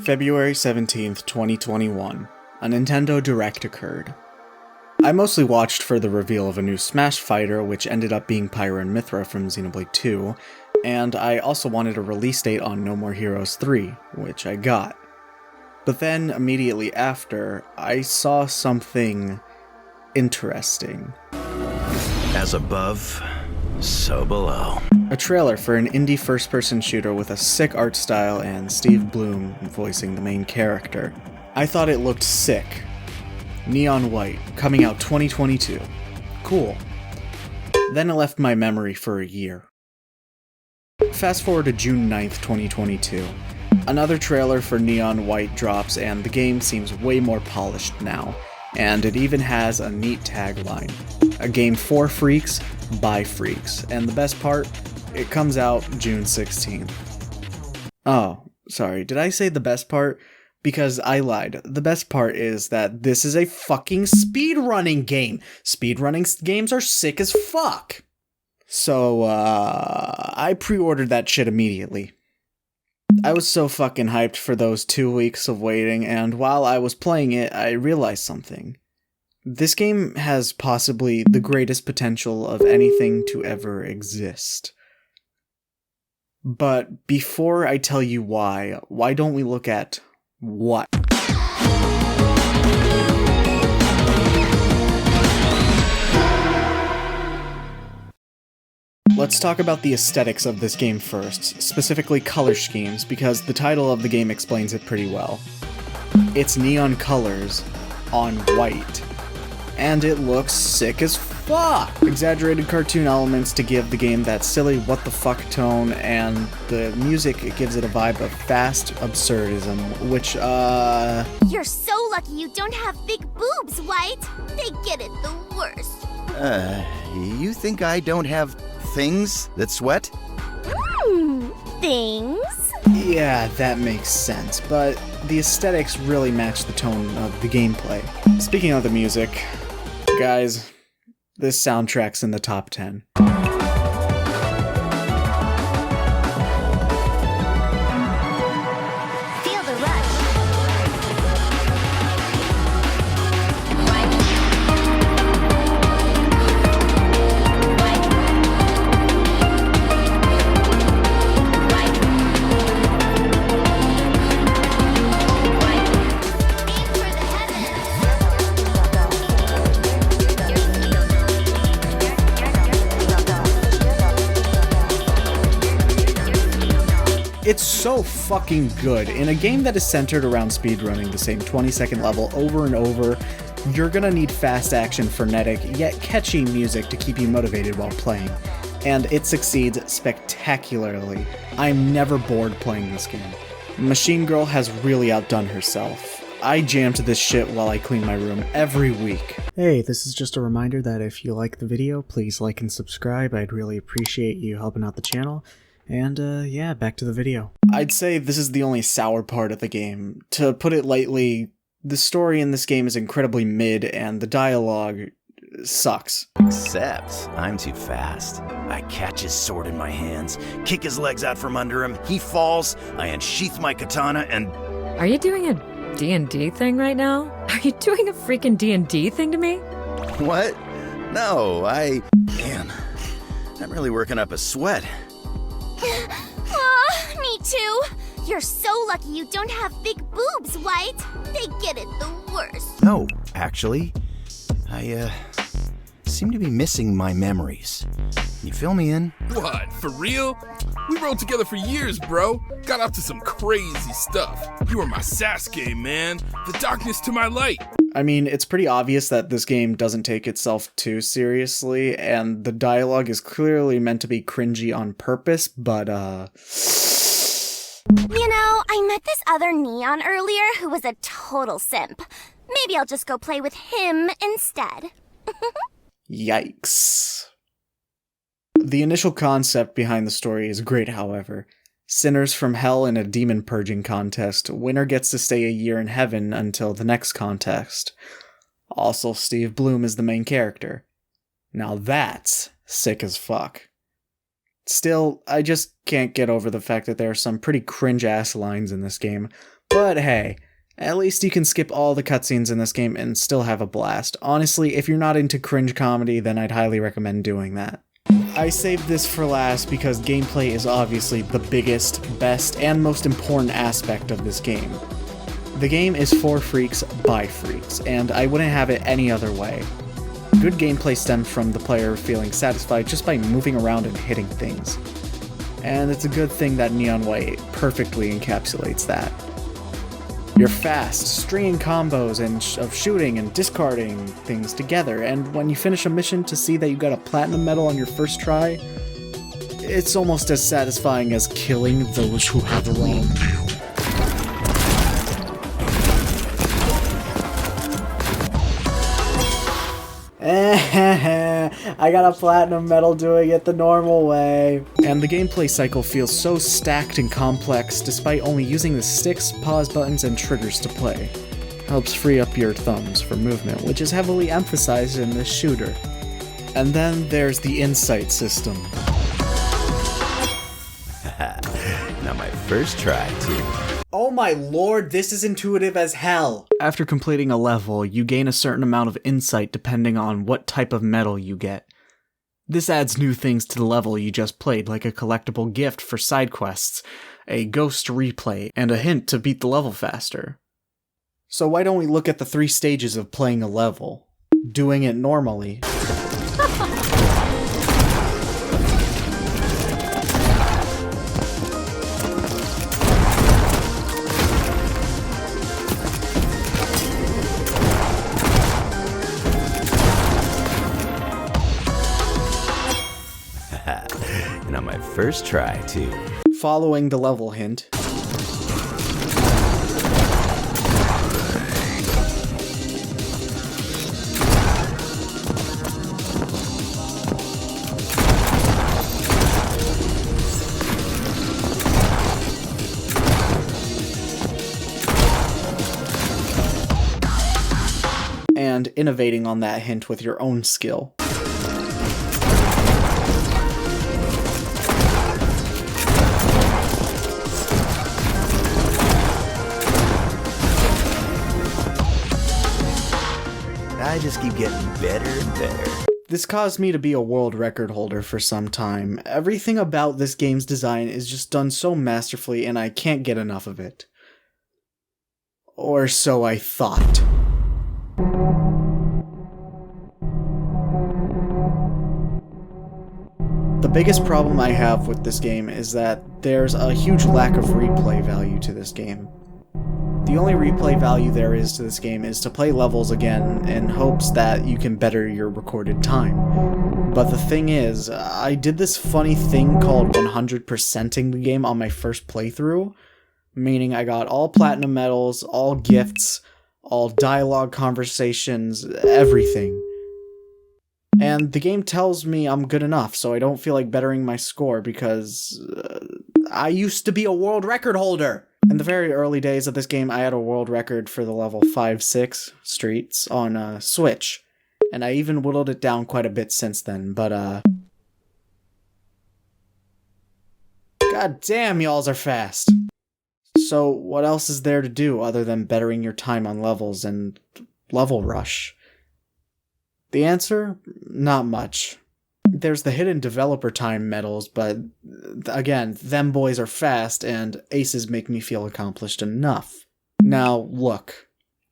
February 17th, 2021, a Nintendo Direct occurred. I mostly watched for the reveal of a new Smash fighter, which ended up being Pyra and Mythra from Xenoblade 2, and I also wanted a release date on No More Heroes 3, which I got. But then, immediately after, I saw something interesting. As above, so below. A trailer for an indie first-person shooter with a sick art style and Steve Bloom voicing the main character. I thought it looked sick. Neon white, coming out 2022. Cool. Then it left my memory for a year. Fast forward to June 9th, 2022. Another trailer for Neon White drops and the game seems way more polished now. And it even has a neat tagline. A game for freaks, by freaks. And the best part? It comes out June 16th. Oh, sorry, did I say the best part? Because I lied. The best part is that this is a fucking speedrunning game. Speedrunning games are sick as fuck. So, I pre-ordered that shit immediately. I was so fucking hyped for those 2 weeks of waiting, and while I was playing it, I realized something. This game has possibly the greatest potential of anything to ever exist. But before I tell you why don't we look at what? Let's talk about the aesthetics of this game first, specifically color schemes, because the title of the game explains it pretty well. It's neon colors on white, and it looks sick as fuck! Exaggerated cartoon elements to give the game that silly what the fuck tone, and the music, it gives it a vibe of fast absurdism, which, You're so lucky you don't have big boobs, White! They get it the worst. You think I don't have things that sweat? Things? yeah, that makes sense, but the aesthetics really match the tone of the gameplay. Speaking of the music, guys, this soundtrack's in the top 10. Feel the rush. It's so fucking good. In a game that is centered around speedrunning the same 20-second level over and over, you're gonna need fast action, frenetic, yet catchy music to keep you motivated while playing. And it succeeds spectacularly. I'm never bored playing this game. Machine Girl has really outdone herself. I jam to this shit while I clean my room every week. Hey, this is just a reminder that if you like the video, please like and subscribe. I'd really appreciate you helping out the channel. And, yeah, back to the video. I'd say this is the only sour part of the game. To put it lightly, the story in this game is incredibly mid, and the dialogue sucks. Except, I'm too fast. I catch his sword in my hands, kick his legs out from under him, he falls, I unsheath my katana, and... Are you doing a D&D thing right now? Are you doing a freaking D&D thing to me? What? No, Man, I'm really working up a sweat. Aw, me too. You're so lucky you don't have big boobs, White. They get it the worst. No, actually, I, seem to be missing my memories. Can you fill me in? What, for real? We rode together for years, bro. Got up to some crazy stuff. You were my Sasuke, man. The darkness to my light. I mean, it's pretty obvious that this game doesn't take itself too seriously, and the dialogue is clearly meant to be cringy on purpose, but, You know, I met this other Neon earlier who was a total simp. Maybe I'll just go play with him instead. Yikes. The initial concept behind the story is great, however. Sinners from hell in a demon purging contest. Winner gets to stay a year in heaven until the next contest. Also, Steve Bloom is the main character. Now that's sick as fuck. Still, I just can't get over the fact that there are some pretty cringe-ass lines in this game. But hey, at least you can skip all the cutscenes in this game and still have a blast. Honestly, if you're not into cringe comedy, then I'd highly recommend doing that. I saved this for last because gameplay is obviously the biggest, best, and most important aspect of this game. The game is for freaks by freaks, and I wouldn't have it any other way. Good gameplay stems from the player feeling satisfied just by moving around and hitting things. And it's a good thing that Neon White perfectly encapsulates that. You're fast, stringing combos of shooting and discarding things together, and when you finish a mission to see that you got a platinum medal on your first try, it's almost as satisfying as killing those who have wronged you. I got a platinum medal doing it the normal way. And the gameplay cycle feels so stacked and complex despite only using the sticks, pause buttons, and triggers to play. Helps free up your thumbs for movement, which is heavily emphasized in this shooter. And then there's the insight system. Not my first try, too. Oh my lord, this is intuitive as hell! After completing a level, you gain a certain amount of insight depending on what type of medal you get. This adds new things to the level you just played, like a collectible gift for side quests, a ghost replay, and a hint to beat the level faster. So why don't we look at the 3 stages of playing a level? Doing it normally. And on my first try, too. Following the level hint. And innovating on that hint with your own skill. I just keep getting better and better. This caused me to be a world record holder for some time. Everything about this game's design is just done so masterfully and I can't get enough of it. Or so I thought. The biggest problem I have with this game is that there's a huge lack of replay value to this game. The only replay value there is to this game is to play levels again in hopes that you can better your recorded time. But the thing is, I did this funny thing called 100%ing the game on my first playthrough, meaning I got all platinum medals, all gifts, all dialogue conversations, everything. And the game tells me I'm good enough, so I don't feel like bettering my score because I used to be a world record holder! In the very early days of this game, I had a world record for the level 5-6 streets on Switch, and I even whittled it down quite a bit since then, but god damn, y'alls are fast! So what else is there to do other than bettering your time on levels and level rush? The answer? Not much. There's the hidden developer time medals, but again, them boys are fast, and aces make me feel accomplished enough. Now, look,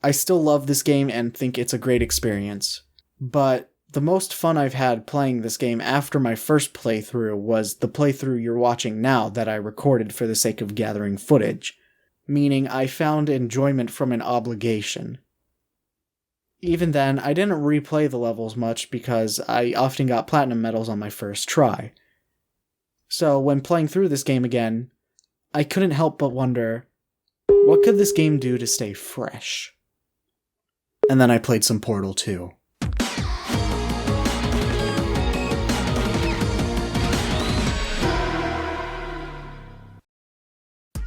I still love this game and think it's a great experience, but the most fun I've had playing this game after my first playthrough was the playthrough you're watching now that I recorded for the sake of gathering footage, meaning I found enjoyment from an obligation. Even then, I didn't replay the levels much because I often got platinum medals on my first try. So when playing through this game again, I couldn't help but wonder, what could this game do to stay fresh? And then I played some Portal 2.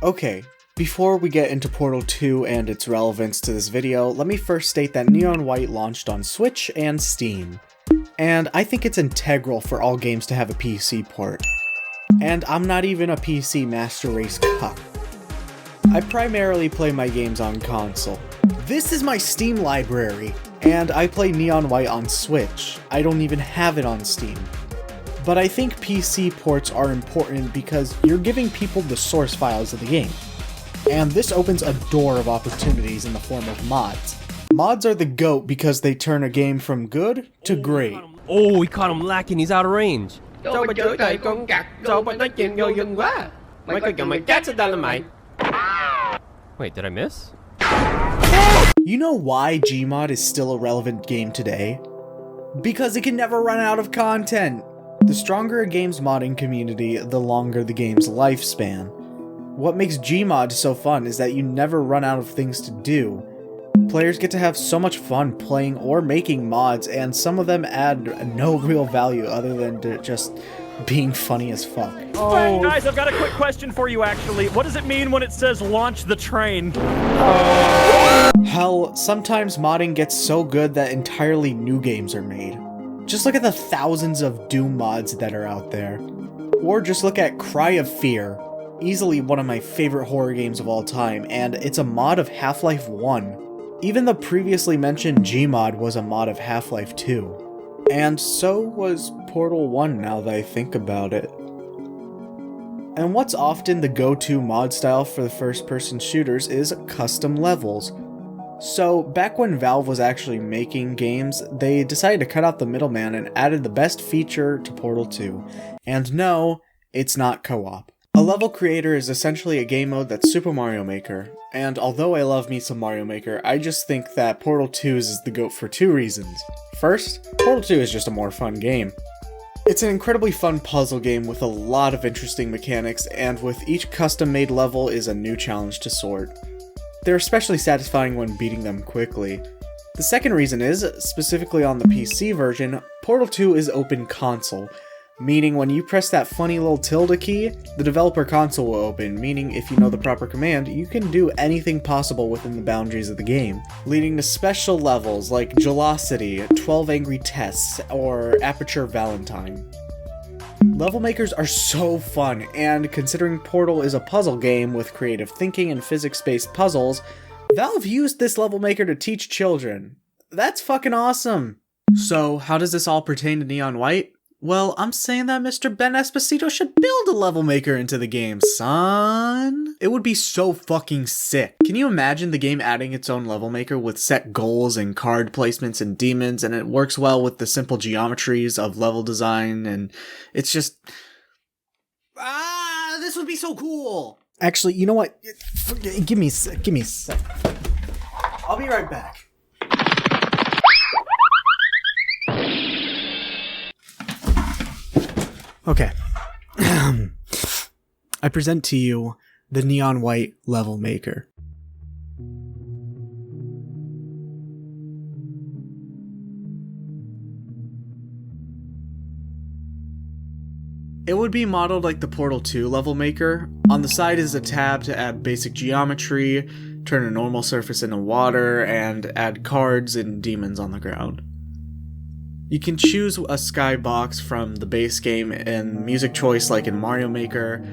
Okay. Before we get into Portal 2 and its relevance to this video, let me first state that Neon White launched on Switch and Steam. And I think it's integral for all games to have a PC port. And I'm not even a PC Master Race cuck. I primarily play my games on console. This is my Steam library, and I play Neon White on Switch. I don't even have it on Steam. But I think PC ports are important because you're giving people the source files of the game. And this opens a door of opportunities in the form of mods. Mods are the GOAT because they turn a game from good to great. Oh, we caught him lacking, he's out of range. Wait, did I miss? You know why Gmod is still a relevant game today? Because it can never run out of content! The stronger a game's modding community, the longer the game's lifespan. What makes Gmod so fun is that you never run out of things to do. Players get to have so much fun playing or making mods, and some of them add no real value other than just being funny as fuck. Oh. Guys, I've got a quick question for you actually. What does it mean when it says launch the train? Hell, sometimes modding gets so good that entirely new games are made. Just look at the thousands of Doom mods that are out there. Or just look at Cry of Fear, easily one of my favorite horror games of all time, and it's a mod of Half-Life 1. Even the previously mentioned Gmod was a mod of Half-Life 2. And so was Portal 1 now that I think about it. And what's often the go-to mod style for the first-person shooters is custom levels. So, back when Valve was actually making games, they decided to cut out the middleman and added the best feature to Portal 2. And no, it's not co-op. A level creator is essentially a game mode that's Super Mario Maker, and although I love me some Mario Maker, I just think that Portal 2 is the GOAT for two reasons. First, Portal 2 is just a more fun game. It's an incredibly fun puzzle game with a lot of interesting mechanics, and with each custom-made level is a new challenge to sort. They're especially satisfying when beating them quickly. The second reason is, specifically on the PC version, Portal 2 is open console, meaning when you press that funny little tilde key, the developer console will open, meaning if you know the proper command, you can do anything possible within the boundaries of the game, leading to special levels like Gelosity, 12 Angry Tests, or Aperture Valentine. Level makers are so fun, and considering Portal is a puzzle game with creative thinking and physics-based puzzles, Valve used this level maker to teach children. That's fucking awesome! So, how does this all pertain to Neon White? Well, I'm saying that Mr. Ben Esposito should build a level maker into the game, son. It would be so fucking sick. Can you imagine the game adding its own level maker with set goals and card placements and demons, and it works well with the simple geometries of level design, and it's just... this would be so cool. Actually, you know what? Give me a sec. I'll be right back. Okay. I present to you the Neon White level maker. It would be modeled like the Portal 2 level maker. On the side is a tab to add basic geometry, turn a normal surface into water, and add cards and demons on the ground. You can choose a skybox from the base game and music choice like in Mario Maker.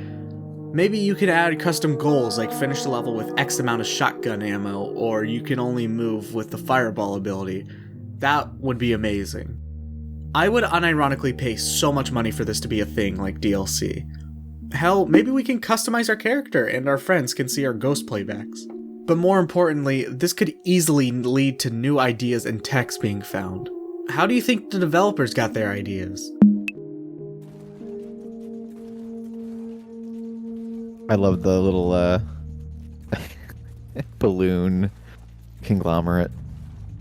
Maybe you can add custom goals like finish the level with X amount of shotgun ammo, or you can only move with the fireball ability. That would be amazing. I would unironically pay so much money for this to be a thing like DLC. Hell, maybe we can customize our character and our friends can see our ghost playbacks. But more importantly, this could easily lead to new ideas and techs being found. How do you think the developers got their ideas? I love the little balloon conglomerate.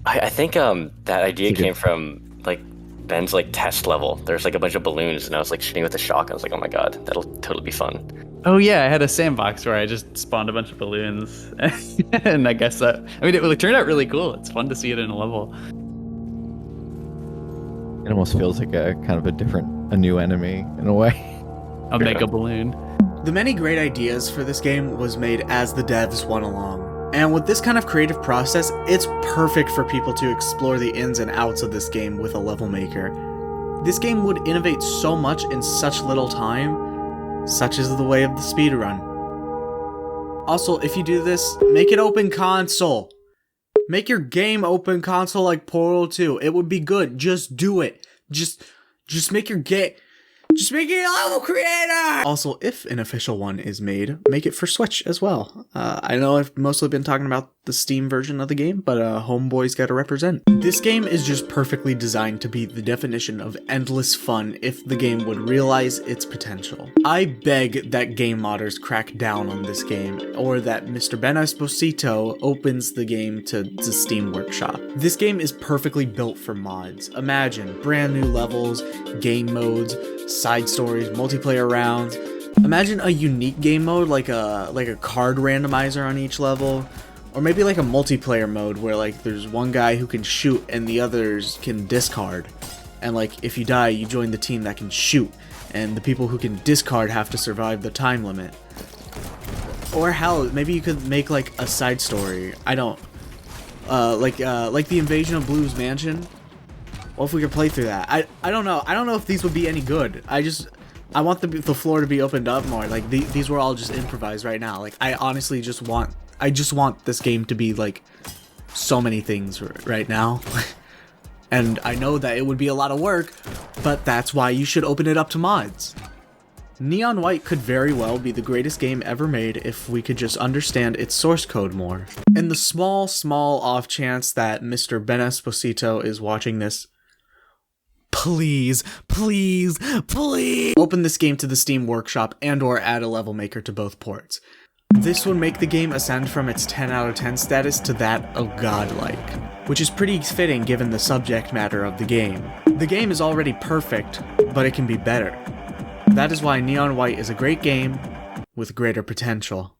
I think that idea came from like Ben's like test level. There's like a bunch of balloons and I was like shooting with a shotgun. I was like, oh my god, that'll totally be fun. Oh yeah, I had a sandbox where I just spawned a bunch of balloons. And I guess that, I mean, it turned out really cool. It's fun to see it in a level. It almost feels like a kind of a new enemy in a way. A mega balloon. The many great ideas for this game was made as the devs went along. And with this kind of creative process, it's perfect for people to explore the ins and outs of this game with a level maker. This game would innovate so much in such little time, such is the way of the speedrun. Also, if you do this, make it open console. Make your game open console like Portal 2. It would be good. Just do it. Just make your game. Just make it a level creator! Also, if an official one is made, make it for Switch as well. I know I've mostly been talking about the Steam version of the game, but homeboys gotta represent. This game is just perfectly designed to be the definition of endless fun if the game would realize its potential. I beg that game modders crack down on this game, or that Mr. Ben Esposito opens the game to the Steam Workshop. This game is perfectly built for mods. Imagine brand new levels, game modes, side stories, multiplayer rounds. Imagine a unique game mode like a card randomizer on each level, or maybe like a multiplayer mode where like there's one guy who can shoot and the others can discard. And like if you die, you join the team that can shoot, and the people who can discard have to survive the time limit. Or hell, maybe you could make like a side story. I don't like the Invasion of Blue's Mansion. Well, if we could play through that. I don't know. I don't know if these would be any good. I want the floor to be opened up more. Like these were all just improvised right now. Like I honestly just want this game to be like so many things right now. And I know that it would be a lot of work, but that's why you should open it up to mods. Neon White could very well be the greatest game ever made if we could just understand its source code more. In the small off chance that Mr. Ben Esposito is watching this, please open this game to the Steam Workshop and or add a level maker to both ports. This would make the game ascend from its 10 out of 10 status to that of godlike, which is pretty fitting given the subject matter of the game. The game is already perfect, but it can be better. That is why Neon White is a great game with greater potential.